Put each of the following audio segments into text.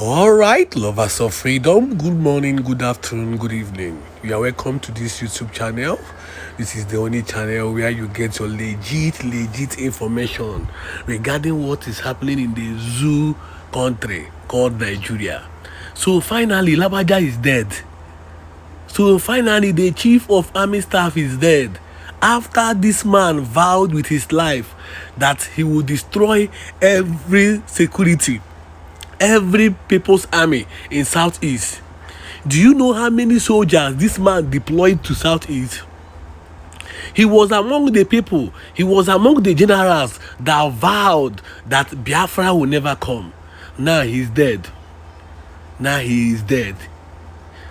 All right, lovers of freedom, good morning, good afternoon, good evening. You are welcome to this YouTube channel. This is the only channel where you get your legit information regarding what is happening in the zoo country called Nigeria. So finally, Lagbaja is dead. So finally, the chief of army staff is dead. After this man vowed with his life that he would destroy every security, every people's army in Southeast. Do you know how many soldiers this man deployed to Southeast? He was among the people, he was among the generals that vowed that Biafra will never come. Now he's dead. Now he is dead.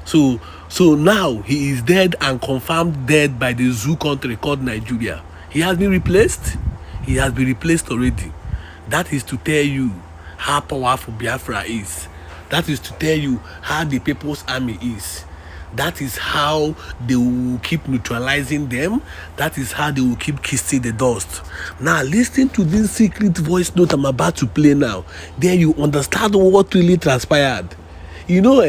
So now he is dead and confirmed dead by the zoo country called Nigeria. He has been replaced. He has been replaced already. That is to tell you how powerful Biafra is. That is to tell you how the people's army is. That is how they will keep neutralizing them. That is how they will keep kissing the dust. Now listen to this secret voice note I'm about to play now. Then you understand what really transpired. You know,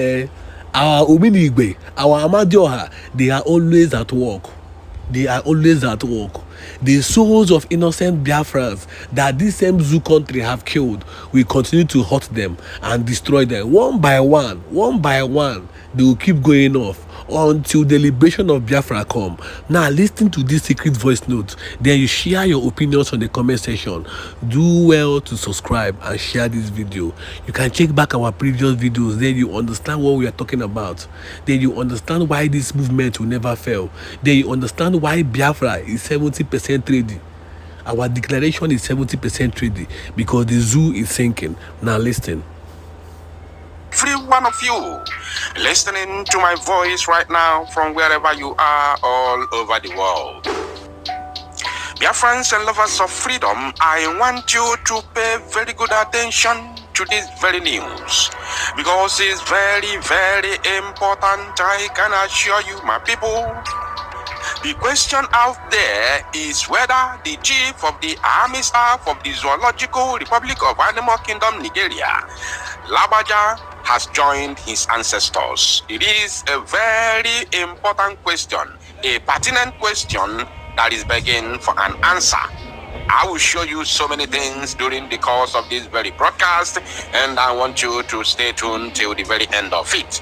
our Ominigbe, our Amadioha, they are always at work. They are always at work. The souls of innocent Biafrans that this same zoo country have killed will continue to hurt them and destroy them one by one. They will keep going off until the liberation of Biafra come. Now listen to this secret voice note. Then you share your opinions on the comment section. Do well to subscribe and share this video. You can check back our previous videos. Then you understand what we are talking about. Then you understand why this movement will never fail. Then you understand why Biafra is 70% ready. Our declaration is 70% ready because the zoo is sinking. Now listen. Every one of you listening to my voice right now from wherever you are all over the world. Dear friends and lovers of freedom, I want you to pay very good attention to this very news because it's very, very important. I can assure you, my people. The question out there is whether the chief of the army staff of the Zoological Republic of Animal Kingdom, Nigeria, Lagbaja, has joined his ancestors. It is a very important question, a pertinent question that is begging for an answer. I will show you so many things during the course of this very broadcast, and I want you to stay tuned till the very end of it.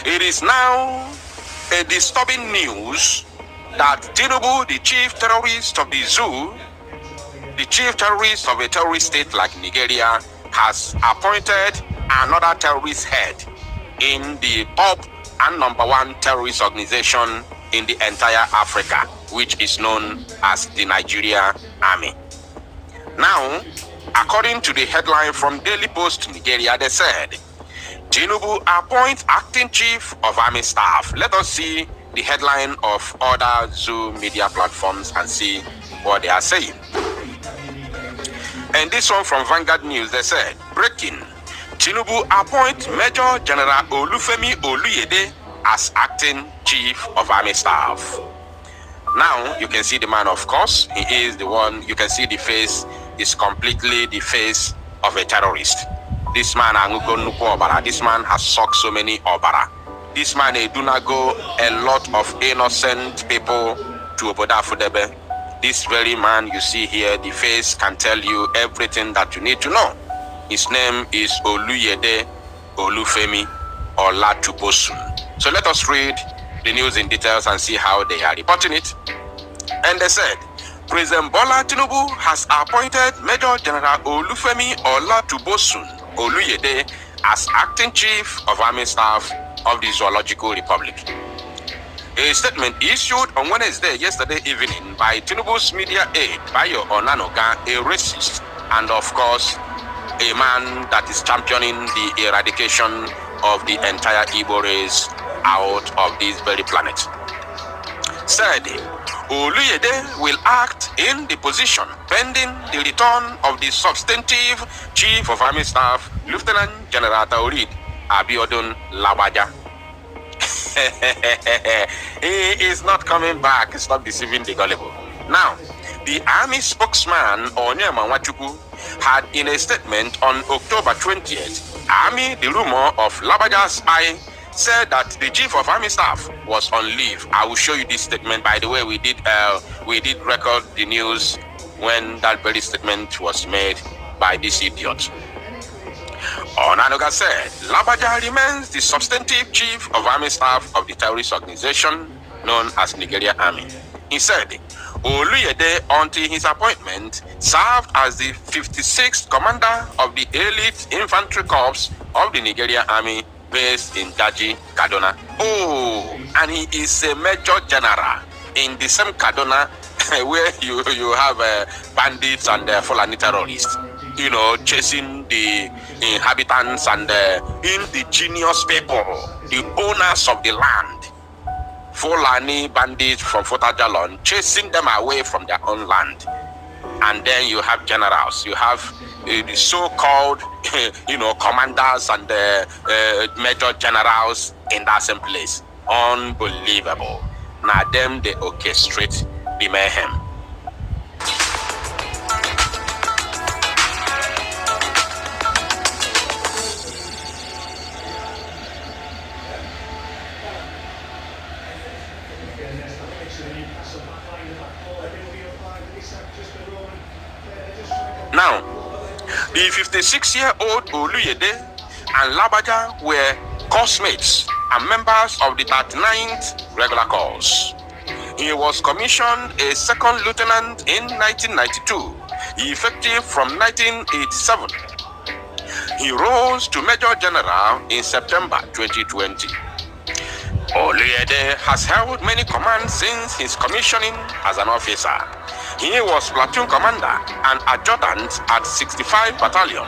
It is now a disturbing news that Tinubu, the chief terrorist of the zoo, the chief terrorist of a terrorist state like Nigeria, has appointed another terrorist head in the top and #1 terrorist organization in the entire Africa, which is known as the Nigeria Army. Now, according to the headline from Daily Post Nigeria, they said, Tinubu appoints acting chief of army staff. Let us see the headline of other zoo media platforms and see what they are saying. And this one from Vanguard News, they said, breaking, Tinubu appoints Major General Olufemi Oluyede as acting chief of army staff. Now, you can see the man, of course. He is the one, you can see the face is completely the face of a terrorist. This man, this man has sucked so many obara. This man, do not go a lot of innocent people to Oboda Fudebe. This very man you see here, the face can tell you everything that you need to know. His name is Oluyede Olufemi Olatubosun. So let us read the news in details and see how they are reporting it. And they said, President Bola Tinubu has appointed Major General Olufemi Olatubosun Oluyede as acting chief of army staff of the Zoological Republic. A statement issued on Wednesday, yesterday evening, by Tinubu's media aide, Bayo Onanoga, a racist, and of course, a man that is championing the eradication of the entire Igbo race out of this very planet, said Oluyede will act in the position pending the return of the substantive chief of army staff, Lieutenant General Taoreed Abiodun Lagbaja. He is not coming back. Stop deceiving the gullible. Now, the army spokesman Onyema Nwachukwu had in a statement on October 20th, Army, the rumor of Lagbaja spy, said that the chief of army staff was on leave. I will show you this statement. By the way, we did record the news when that very statement was made by this idiot. Onanuga said, Lagbaja remains the substantive chief of army staff of the terrorist organization known as Nigeria Army. He said, Oluyede, until his appointment, served as the 56th commander of the elite infantry corps of the Nigeria Army based in Daji, Kaduna. Oh, and he is a major general in the same Kaduna where you have bandits and Fulani terrorists, chasing the inhabitants and indigenous people, the owners of the land. Fulani bandits from Fotajalon, chasing them away from their own land. And then you have generals, you have the so-called, commanders and major generals in that same place. Unbelievable. Now them, they orchestrate the mayhem. Now, the 56-year-old Oluyede and Lagbaja were classmates and members of the 39th Regular Corps. He was commissioned a second lieutenant in 1992, effective from 1987. He rose to Major General in September 2020. Oluyede has held many commands since his commissioning as an officer. He was platoon commander and adjutant at 65 Battalion,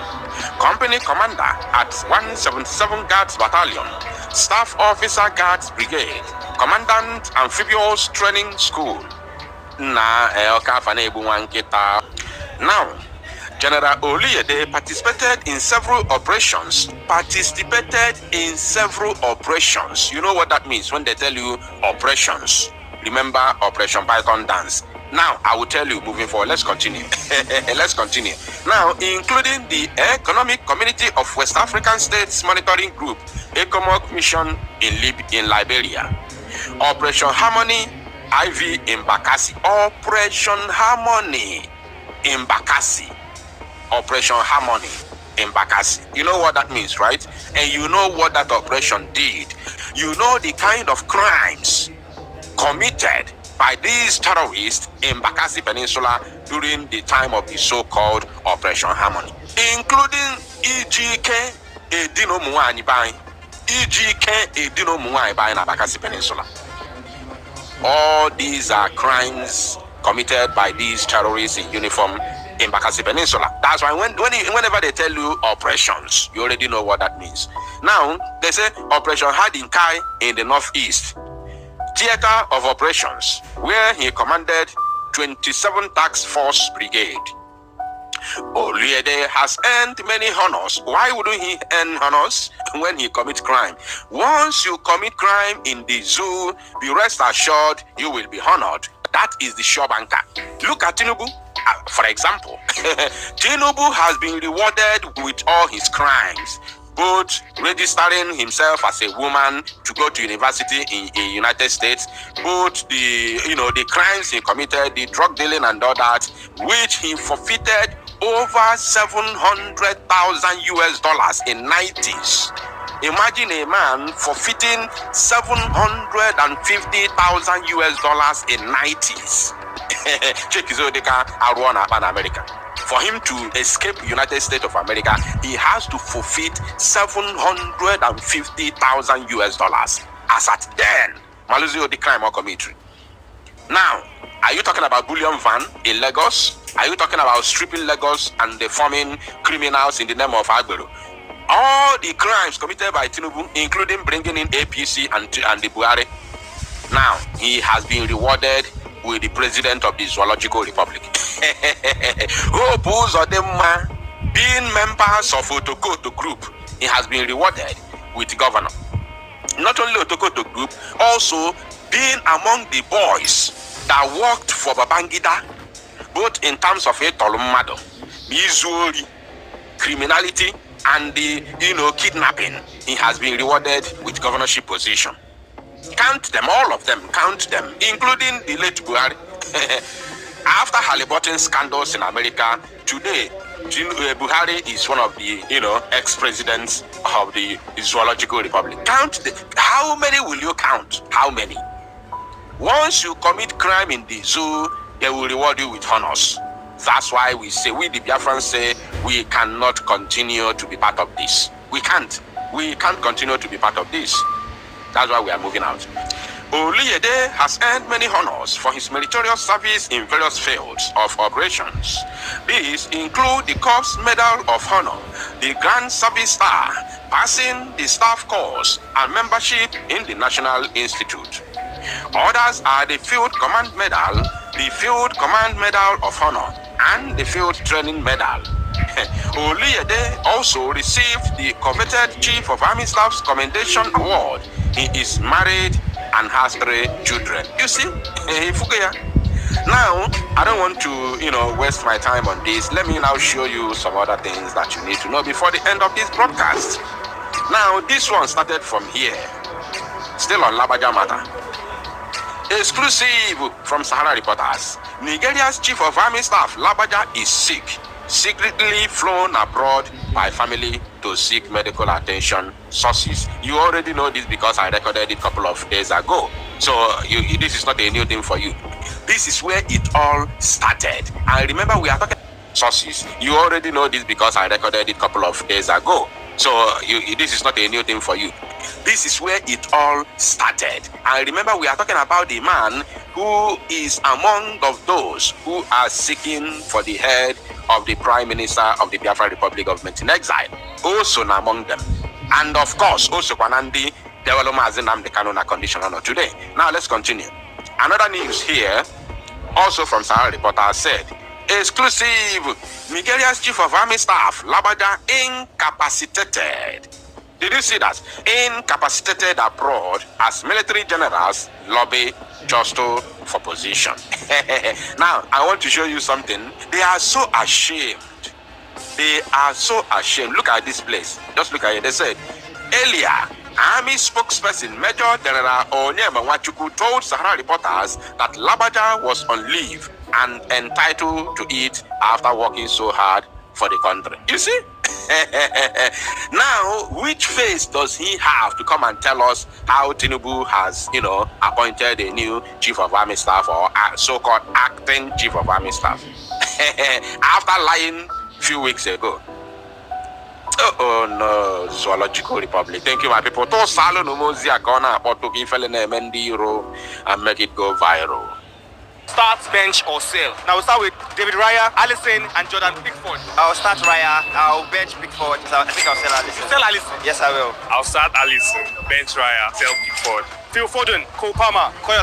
company commander at 177 Guards Battalion, staff officer Guards Brigade, commandant amphibious training school. Now, General Oluyede participated in several operations. You know what that means when they tell you operations. Remember Operation Python Dance. Now, I will tell you moving forward. Let's continue. Now, including the Economic Community of West African States Monitoring Group, ECOMOG mission in Liberia. Operation Harmony IV in Bakassi. Operation Harmony in Bakassi. You know what that means, right? And you know what that operation did. You know the kind of crimes committed by these terrorists in Bakassi Peninsula during the time of the so-called Operation Harmony, including EGK Edino Muanibai in Bakassi Peninsula. All these are crimes committed by these terrorists in uniform in Bakassi Peninsula. That's why whenever they tell you operations, you already know what that means. Now, they say Operation Kpai in the northeast. Theater of Operations, where he commanded 27 Task Force Brigade. Oluyede has earned many honors. Why wouldn't he earn honors when he commits crime? Once you commit crime in the zoo, be rest assured you will be honored. That is the sure banker. Look at Tinubu, for example. Tinubu has been rewarded with all his crimes, both registering himself as a woman to go to university in the United States, both the crimes he committed, the drug dealing and all that, which he forfeited over $700,000 in 90s. Imagine a man forfeiting $750,000 in 90s. Check his America. For him to escape United States of America, he has to forfeit $750,000 as at then. Maluzio the crime or committee. Now, are you talking about bullion van in Lagos? Are you talking about stripping Lagos and deforming criminals in the name of Agbero? All the crimes committed by Tinubu, including bringing in APC and the Buhari. Now, he has been rewarded with the president of the Zoological Republic. Being members of Otokoto Group, he has been rewarded with governor. Not only Otokoto Group, also being among the boys that worked for Babangida, both in terms of Etolumado misery, criminality, and the kidnapping, he has been rewarded with governorship position. Count them, all of them, count them, including the late Buhari. After Halliburton scandals in America, today Buhari is one of the ex-presidents of the Zoological Republic. Count how many will you count? How many? Once you commit crime in the zoo, they will reward you with honors. That's why we the Biafrans say, we cannot continue to be part of this. We can't continue to be part of this. That's why we are moving out. Oluyede has earned many honors for his meritorious service in various fields of operations. These include the Corps Medal of Honor, the Grand Service Star, passing the staff course, and membership in the National Institute. Others are the Field Command Medal, the Field Command Medal of Honor, and the Field Training Medal. Oluyede also received the coveted Chief of Army Staff's Commendation Award. He is married and has 3 children. You see? Now, I don't want to, waste my time on this. Let me now show you some other things that you need to know before the end of this broadcast. Now, this one started from here. Still on Lagbaja matter. Exclusive from Sahara Reporters. Nigeria's Chief of Army Staff, Lagbaja, is sick. Secretly flown abroad by family to seek medical attention. Sources. You already know this because I recorded it a couple of days ago. So this is not a new thing for you. This is where it all started. And remember, we are talking sources. You already know this because I recorded it a couple of days ago. So this is not a new thing for you. This is where it all started. And remember, we are talking about the man who is among of those who are seeking for the head of the Prime Minister of the Biafra Republic government in exile. Also among them. And of course, also Kwanandi, the Canona condition honor today. Now let's continue. Another news here, also from Sahara Reporter, said, exclusive, Nigeria's Chief of Army Staff, Lagbaja, incapacitated. Did you see that? Incapacitated abroad as military generals lobby Justo for position. Now, I want to show you something. They are so ashamed. They are so ashamed. Look at this place. Just look at it. They said, earlier, Army spokesperson Major General Onyema Nwachukwu told Sahara Reporters that Lagbaja was on leave and entitled to it after working so hard for the country. You see? Now, which face does he have to come and tell us how Tinubu has, appointed a new Chief of Army Staff or so-called acting Chief of Army Staff? After lying a few weeks ago. Oh no, Zoological Republic. Thank you, my people. To salo numozia kona apotuki fele na mendiro and make it go viral. Start, bench, or sell. Now we'll start with David Raya, Allison, and Jordan Pickford. I'll start Raya. I'll bench Pickford. I think I'll sell Allison. Sell Allison. Yes, I will. I'll start Allison, bench Raya, sell Pickford. Phil Foden, Cole Palmer, Koya